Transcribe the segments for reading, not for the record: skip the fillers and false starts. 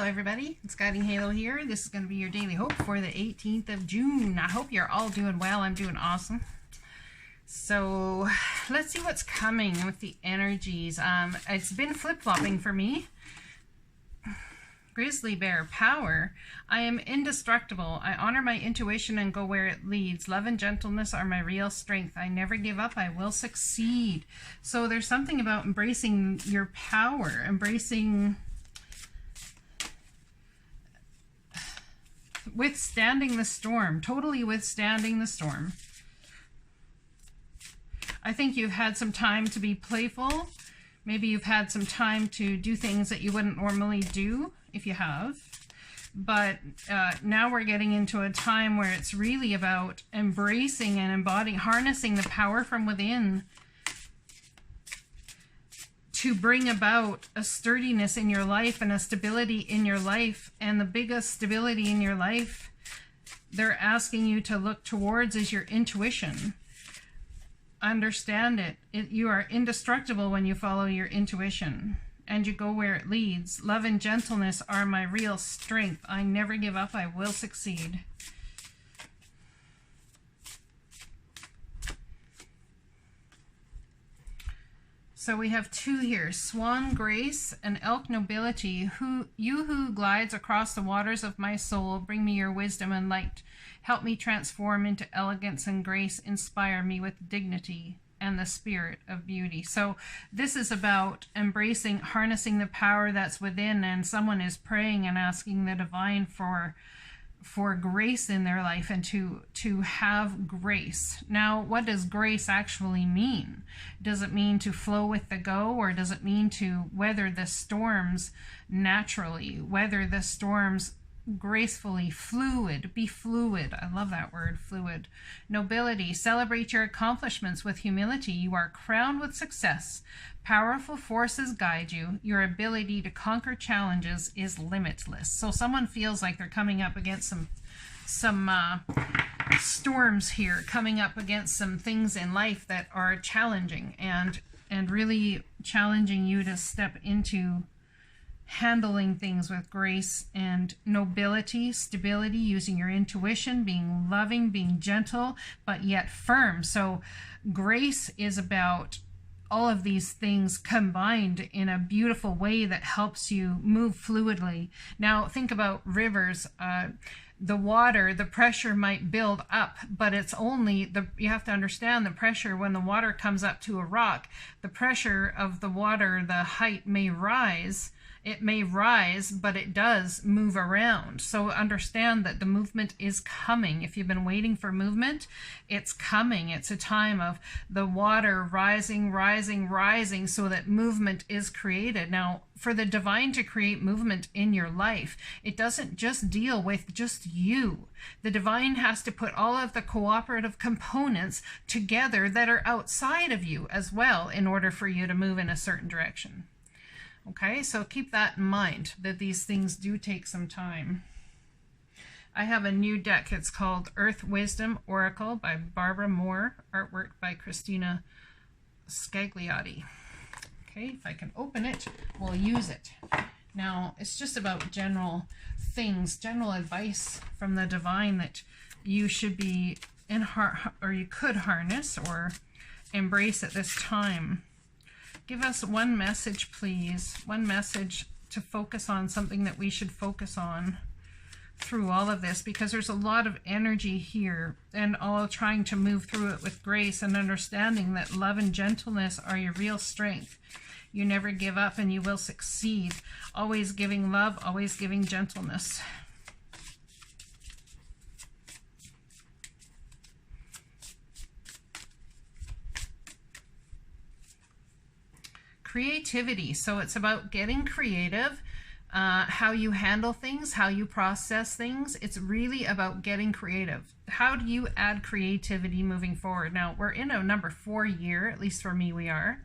everybody, it's Guiding Halo here. This is going to be your daily hope for the 18th of June. I hope you're all doing well. I'm doing awesome. So let's see what's coming with the energies. It's been flip-flopping for me. Grizzly Bear, power. I am indestructible. I honor my intuition and go where it leads. Love and gentleness are my real strength. I never give up. I will succeed. So there's something about embracing your power, embracing withstanding the storm, totally withstanding the storm. I think you've had some time to be playful. Maybe you've had some time to do things that you wouldn't normally do if you have. But now we're getting into a time where it's really about embracing and embodying, harnessing the power from within to bring about a sturdiness in your life and a stability in your life. And the biggest stability in your life they're asking you to look towards is your intuition. Understand it. You are indestructible when you follow your intuition and you go where it leads. Love and gentleness are my real strength. I never give up. I will succeed. So we have two here, Swan Grace and Elk Nobility. You who glides across the waters of my soul, bring me your wisdom and light. Help me transform into elegance and grace. Inspire me with dignity and the spirit of beauty. So this is about embracing, harnessing the power that's within, and someone is praying and asking the divine for grace in their life and to have grace. Now, what does grace actually mean? Does it mean to flow with the go, or does it mean to weather the storms naturally, weather the storms gracefully, fluid, be fluid? I love that word, fluid. Nobility, celebrate your accomplishments with humility. You are crowned with success. Powerful forces guide you. Your ability to conquer challenges is limitless. So someone feels like they're coming up against some storms here, coming up against some things in life that are challenging and really challenging you to step into handling things with grace and nobility, stability, using your intuition, being loving, being gentle, but yet firm. So grace is about all of these things combined in a beautiful way that helps you move fluidly. Now think about rivers. The water, the pressure might build up, but it's only you have to understand the pressure when the water comes up to a rock. The pressure of the water, the height may rise. It may rise, but it does move around. So understand that the movement is coming. If you've been waiting for movement, it's coming. It's a time of the water rising, rising, rising, so that movement is created. Now, for the divine to create movement in your life, it doesn't just deal with just you. The divine has to put all of the cooperative components together that are outside of you as well in order for you to move in a certain direction. Okay, so keep that in mind, that these things do take some time. I have a new deck. It's called Earth Wisdom Oracle by Barbara Moore, artwork by Christina Scagliotti. Okay, if I can open it, we'll use it. Now, it's just about general things, general advice from the divine that you should be or you could harness or embrace at this time. Give us one message, please. One message to focus on, something that we should focus on through all of this, because there's a lot of energy here, and all trying to move through it with grace and understanding that love and gentleness are your real strength. You never give up and you will succeed. Always giving love, always giving gentleness. Creativity. So it's about getting creative, how you handle things, how you process things. It's really about getting creative. how do you add creativity moving forward? Now, we're in a number 4 year, at least for me, we are.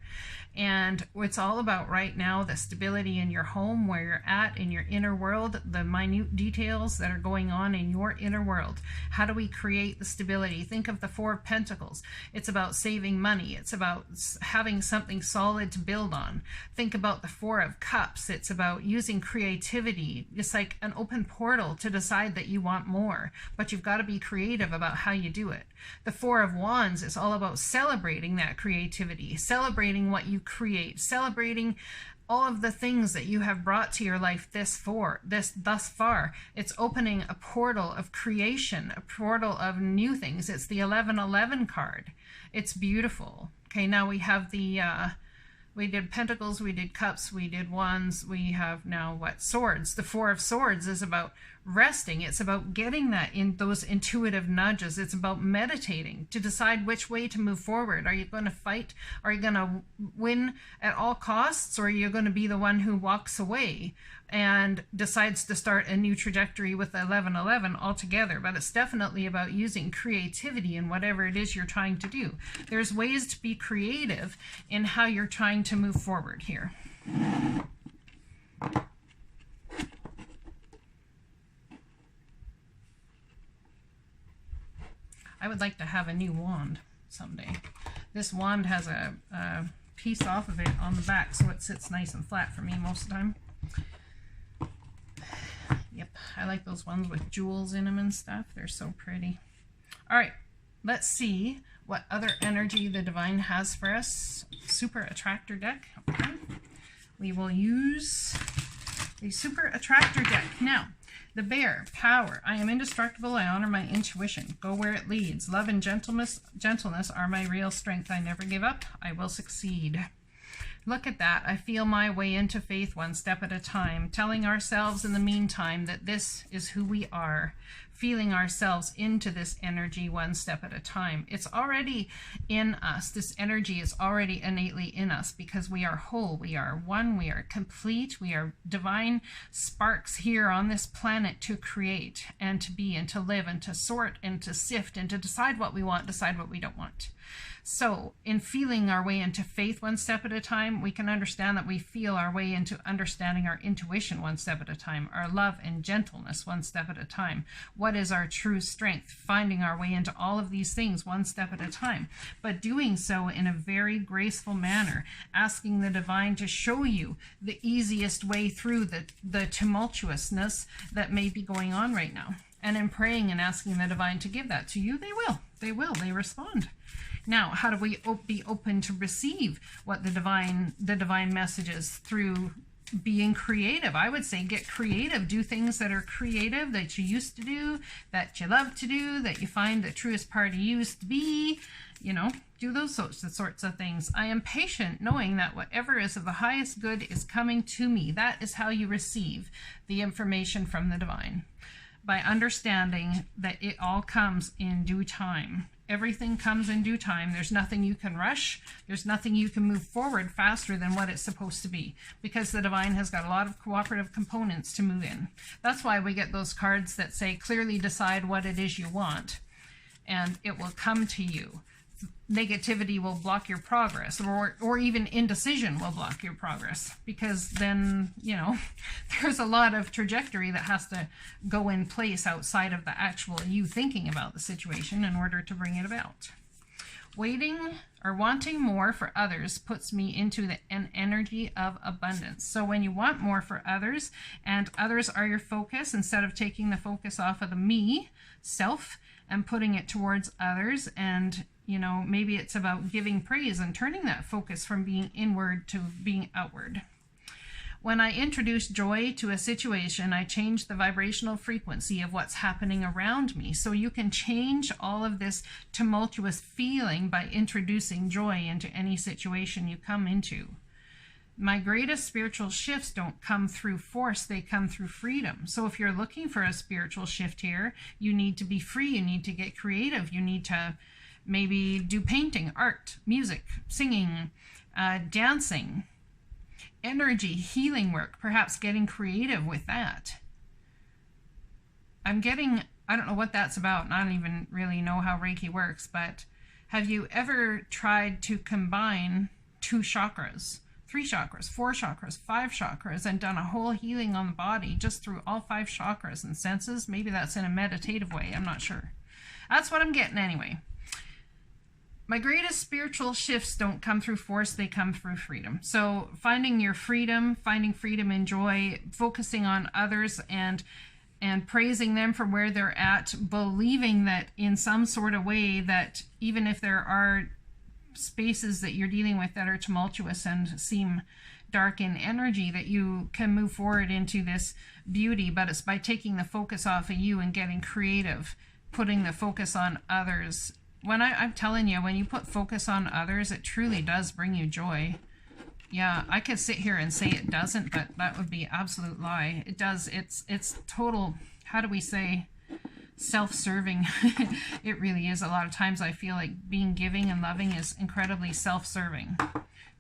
And it's all about right now the stability in your home, where you're at, in your inner world, the minute details that are going on in your inner world. How do we create the stability? Think of the Four of Pentacles. It's about saving money. It's about having something solid to build on. Think about the Four of Cups. It's about using creativity. It's like an open portal to decide that you want more, but you've got to be creative about how you do it. The Four of Wands is all about celebrating that creativity, celebrating what you create, celebrating all of the things that you have brought to your life thus far. It's opening a portal of creation, a portal of new things. It's the 1111 card. It's beautiful. Okay, now we have the we did Pentacles, we did Cups, we did Wands, we have now what? Swords. The Four of Swords is about resting. It's about getting that in those intuitive nudges. It's about meditating to decide which way to move forward. Are you going to fight? Are you going to win at all costs? Or are you going to be the one who walks away and decides to start a new trajectory with 1111 altogether? But it's definitely about using creativity in whatever it is you're trying to do. There's ways to be creative in how you're trying to move forward here. I would like to have a new wand someday. This wand has a piece off of it on the back, so it sits nice and flat for me most of the time. Yep, I like those ones with jewels in them and stuff. They're so pretty. All right, let's see what other energy the divine has for us. Super Attractor deck. Okay. We will use the Super Attractor deck. Now, the Bear, power. I am indestructible. I honor my intuition. Go where it leads. Love and gentleness are my real strength. I never give up. I will succeed. Look at that. I feel my way into faith one step at a time, telling ourselves in the meantime that this is who we are, feeling ourselves into this energy one step at a time. It's already in us. This energy is already innately in us because we are whole, we are one, we are complete, we are divine sparks here on this planet to create and to be and to live and to sort and to sift and to decide what we want, decide what we don't want. So in feeling our way into faith one step at a time, we can understand that we feel our way into understanding our intuition one step at a time, our love and gentleness one step at a time. What is our true strength? Finding our way into all of these things one step at a time, but doing so in a very graceful manner, asking the divine to show you the easiest way through the tumultuousness that may be going on right now. And in praying and asking the divine to give that to you, they will. They respond. Now, how do we be open to receive what the divine messages through being creative? I would say get creative. Do things that are creative, that you used to do, that you love to do, that you find the truest part of you used to be. You know, do those sorts of things. I am patient, knowing that whatever is of the highest good is coming to me. That is how you receive the information from the divine. By understanding that it all comes in due time. Everything comes in due time. There's nothing you can rush. There's nothing you can move forward faster than what it's supposed to be, because the divine has got a lot of cooperative components to move in. That's why we get those cards that say clearly decide what it is you want and it will come to you. Negativity will block your progress, or even indecision will block your progress, because then, you know, there's a lot of trajectory that has to go in place outside of the actual you thinking about the situation in order to bring it about. Waiting or wanting more for others puts me into an energy of abundance. So when you want more for others and others are your focus, instead of taking the focus off of the me, self, and putting it towards others, and you know, maybe it's about giving praise and turning that focus from being inward to being outward. When I introduce joy to a situation, I change the vibrational frequency of what's happening around me. So you can change all of this tumultuous feeling by introducing joy into any situation you come into. My greatest spiritual shifts don't come through force, they come through freedom. So if you're looking for a spiritual shift here, you need to be free, you need to get creative, you need to maybe do painting, art, music, singing, dancing, energy, healing work, perhaps getting creative with that. I'm getting I don't know what that's about, and I don't even really know how Reiki works, but have you ever tried to combine 2 chakras, 3 chakras, 4 chakras, 5 chakras, and done a whole healing on the body just through all 5 chakras and senses? Maybe that's in a meditative way. I'm not sure. That's what I'm getting anyway. My greatest spiritual shifts don't come through force, they come through freedom. So finding your freedom, finding freedom and joy, focusing on others and praising them for where they're at, believing that in some sort of way that even if there are spaces that you're dealing with that are tumultuous and seem dark in energy, that you can move forward into this beauty, but it's by taking the focus off of you and getting creative, putting the focus on others. I'm telling you, when you put focus on others, it truly does bring you joy. Yeah, I could sit here and say it doesn't, but that would be absolute lie. It does. It's total, how do we say, self-serving. It really is. A lot of times I feel like being giving and loving is incredibly self-serving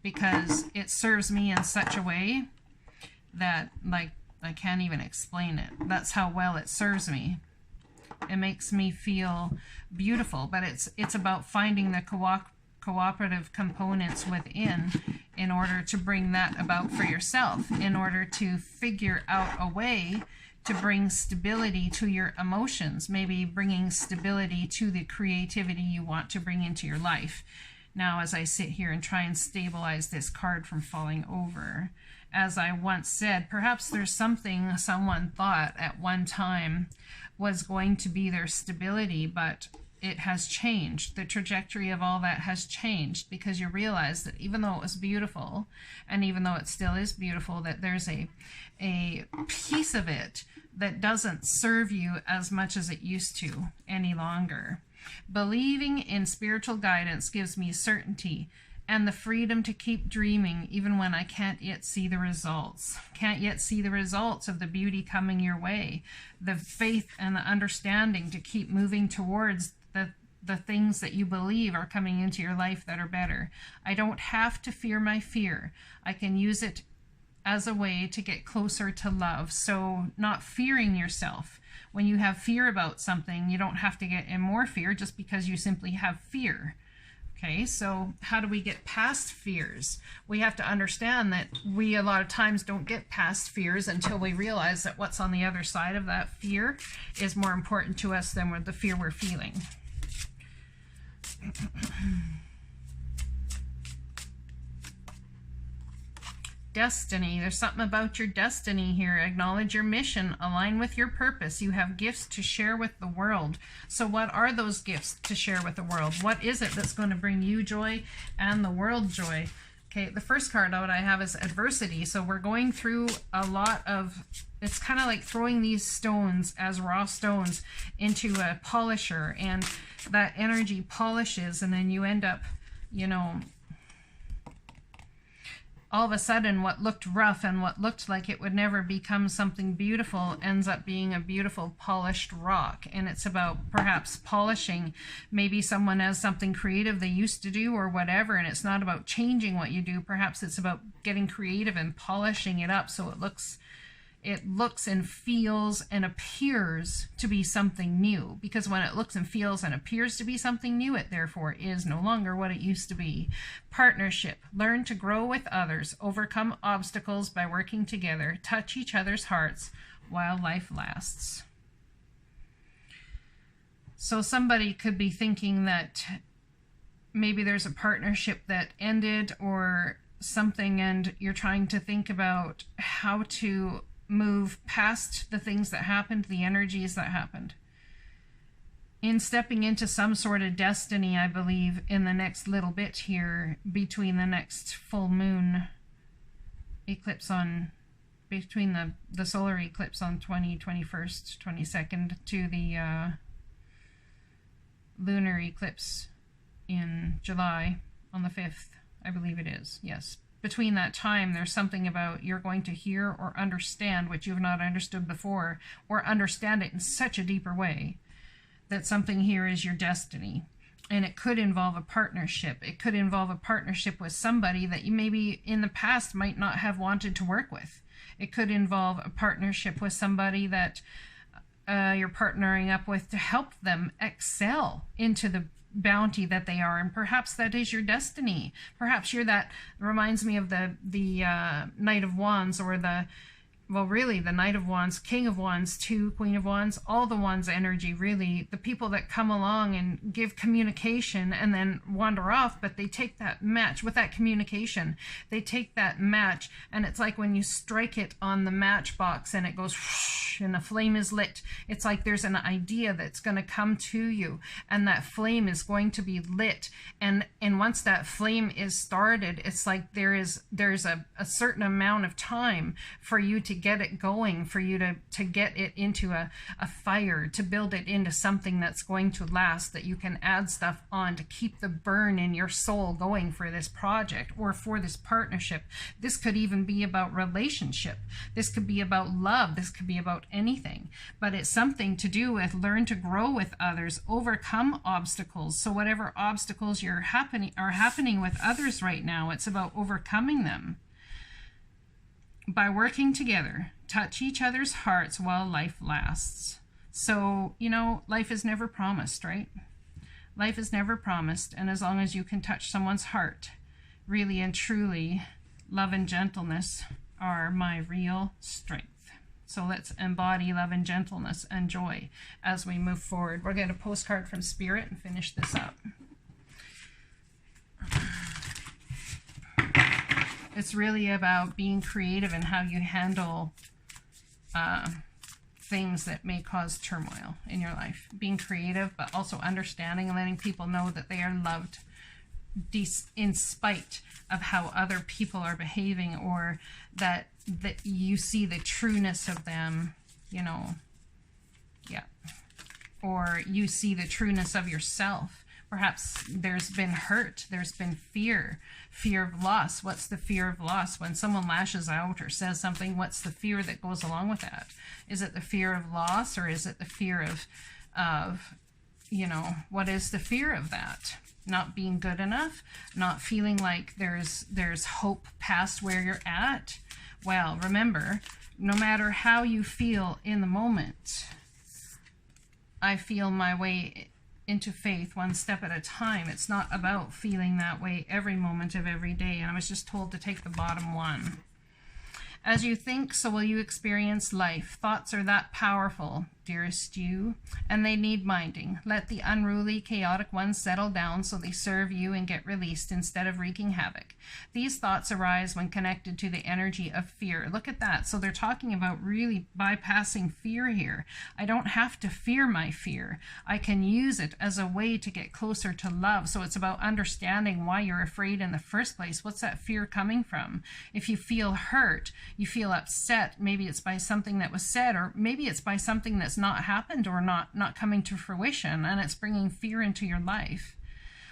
because it serves me in such a way that, like, I can't even explain it. That's how well it serves me. It makes me feel beautiful, but it's about finding the cooperative components within in order to bring that about for yourself, in order to figure out a way to bring stability to your emotions, maybe bringing stability to the creativity you want to bring into your life. Now, as I sit here and try and stabilize this card from falling over, as I once said, perhaps there's something someone thought at one time was going to be their stability, but it has changed. The trajectory of all that has changed because you realize that even though it was beautiful, and even though it still is beautiful, that there's a piece of it that doesn't serve you as much as it used to any longer. Believing in spiritual guidance gives me certainty and the freedom to keep dreaming even when I can't yet see the results. Can't yet see the results of the beauty coming your way. The faith and the understanding to keep moving towards the things that you believe are coming into your life that are better. I don't have to fear my fear. I can use it as a way to get closer to love. So not fearing yourself. When you have fear about something, you don't have to get in more fear just because you simply have fear. Okay, so how do we get past fears? We have to understand that we a lot of times don't get past fears until we realize that what's on the other side of that fear is more important to us than the fear we're feeling. Destiny. There's something about your destiny here. Acknowledge your mission. Align with your purpose. You have gifts to share with the world. So what are those gifts to share with the world? What is it that's going to bring you joy and the world joy? Okay, the first card out I have is adversity. So we're going through a lot of, it's kind of like throwing these stones as raw stones into a polisher, and that energy polishes, and then you end up, you know, all of a sudden what looked rough and what looked like it would never become something beautiful ends up being a beautiful polished rock. And it's about perhaps polishing. Maybe someone has something creative they used to do or whatever, and it's not about changing what you do. Perhaps it's about getting creative and polishing it up so it looks and feels and appears to be something new. Because when it looks and feels and appears to be something new, it therefore is no longer what it used to be. Partnership. Learn to grow with others. Overcome obstacles by working together. Touch each other's hearts while life lasts. So somebody could be thinking that maybe there's a partnership that ended or something, and you're trying to think about how to move past the things that happened, the energies that happened. In stepping into some sort of destiny, I believe, in the next little bit here, between the next full moon eclipse on, between the solar eclipse on 21st, 22nd to the lunar eclipse in July on the 5th, I believe it is, yes. Between that time, there's something about you're going to hear or understand what you've not understood before, or understand it in such a deeper way that something here is your destiny. And it could involve a partnership. It could involve a partnership with somebody that you maybe in the past might not have wanted to work with. It could involve a partnership with somebody that you're partnering up with to help them excel into the bounty that they are, and perhaps that is your destiny. Perhaps you're that. Reminds me of the Knight of Wands, or the Knight of Wands, King of Wands, too, Queen of Wands, all the Wands energy, really. The people that come along and give communication and then wander off, but they take that match with that communication. They take that match, and it's like when you strike it on the matchbox and it goes whoosh, and the flame is lit. It's like there's an idea that's going to come to you, and that flame is going to be lit. And once that flame is started, it's like there's a certain amount of time for you to get it going, for you to get it into a fire, to build it into something that's going to last, that you can add stuff on to keep the burn in your soul going for this project or for this partnership. This could even be about relationship. This could be about love. This could be about anything, but it's something to do with learn to grow with others, overcome obstacles. So whatever obstacles are happening with others right now, it's about overcoming them. By working together, touch each other's hearts while life lasts. So, life is never promised, right? Life is never promised. And as long as you can touch someone's heart, really and truly, love and gentleness are my real strength. So let's embody love and gentleness and joy as we move forward. We'll get a postcard from Spirit and finish this up. It's really about being creative in how you handle things that may cause turmoil in your life. Being creative, but also understanding and letting people know that they are loved in spite of how other people are behaving, or that you see the trueness of them, or you see the trueness of yourself. Perhaps there's been hurt, there's been fear of loss. What's the fear of loss? When someone lashes out or says something, what's the fear that goes along with that? Is it the fear of loss, or is it the fear of what is the fear of that? Not being good enough, not feeling like there's hope past where you're at. Well, remember, no matter how you feel in the moment, I feel my way into faith one step at a time. It's not about feeling that way every moment of every day. And I was just told to take the bottom one. As you think, so will you experience life. Thoughts are that powerful, dearest you, and they need minding. Let the unruly, chaotic ones settle down so they serve you and get released instead of wreaking havoc. These thoughts arise when connected to the energy of fear. Look at that. So they're talking about really bypassing fear here. I don't have to fear my fear. I can use it as a way to get closer to love. So it's about understanding why you're afraid in the first place. What's that fear coming from? If you feel hurt, you feel upset, maybe it's by something that was said, or maybe it's by something that's not happened or not coming to fruition, and it's bringing fear into your life.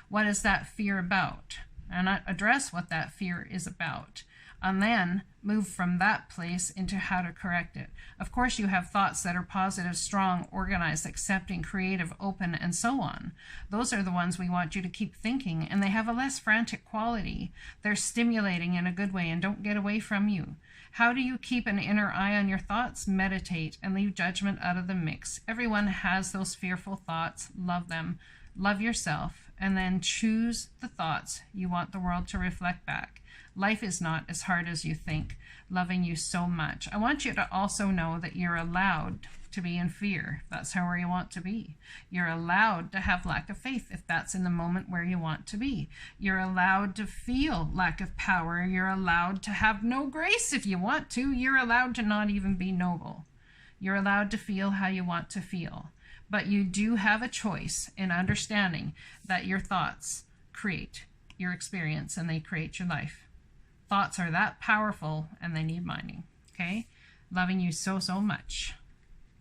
What is that fear about? And address what that fear is about, and then move from that place into how to correct it. Of course, you have thoughts that are positive, strong, organized, accepting, creative, open, and so on. Those are the ones we want you to keep thinking, and they have a less frantic quality. They're stimulating in a good way and don't get away from you. How do you keep an inner eye on your thoughts? Meditate and leave judgment out of the mix. Everyone has those fearful thoughts. Love them. Love yourself, and then choose the thoughts you want the world to reflect back. Life is not as hard as you think. Loving you so much. I want you to also know that you're allowed to be in fear. That's how you want to be. You're allowed to have lack of faith if that's in the moment where you want to be. You're allowed to feel lack of power. You're allowed to have no grace if you want to. You're allowed to not even be noble. You're allowed to feel how you want to feel. But you do have a choice in understanding that your thoughts create your experience and they create your life. Thoughts are that powerful and they need minding. Okay? Loving you so, so much.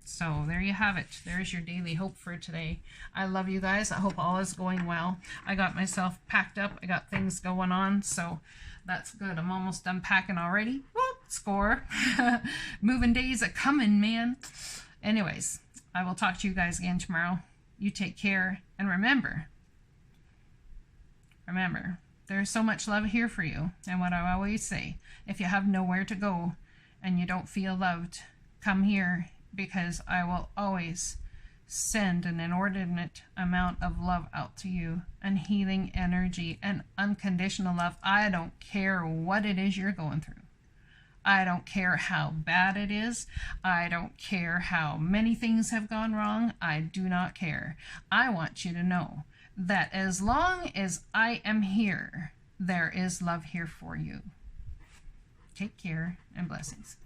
So there you have it. There's your daily hope for today. I love you guys. I hope all is going well. I got myself packed up. I got things going on. So that's good. I'm almost done packing already. Whoop, score. Moving days are coming, man. Anyways, I will talk to you guys again tomorrow. You take care. And remember, there's so much love here for you. And what I always say, if you have nowhere to go and you don't feel loved, come here. because I will always send an inordinate amount of love out to you, and healing energy and unconditional love. I don't care what it is you're going through. I don't care how bad it is. I don't care how many things have gone wrong. I do not care. I want you to know that as long as I am here, there is love here for you. Take care and blessings.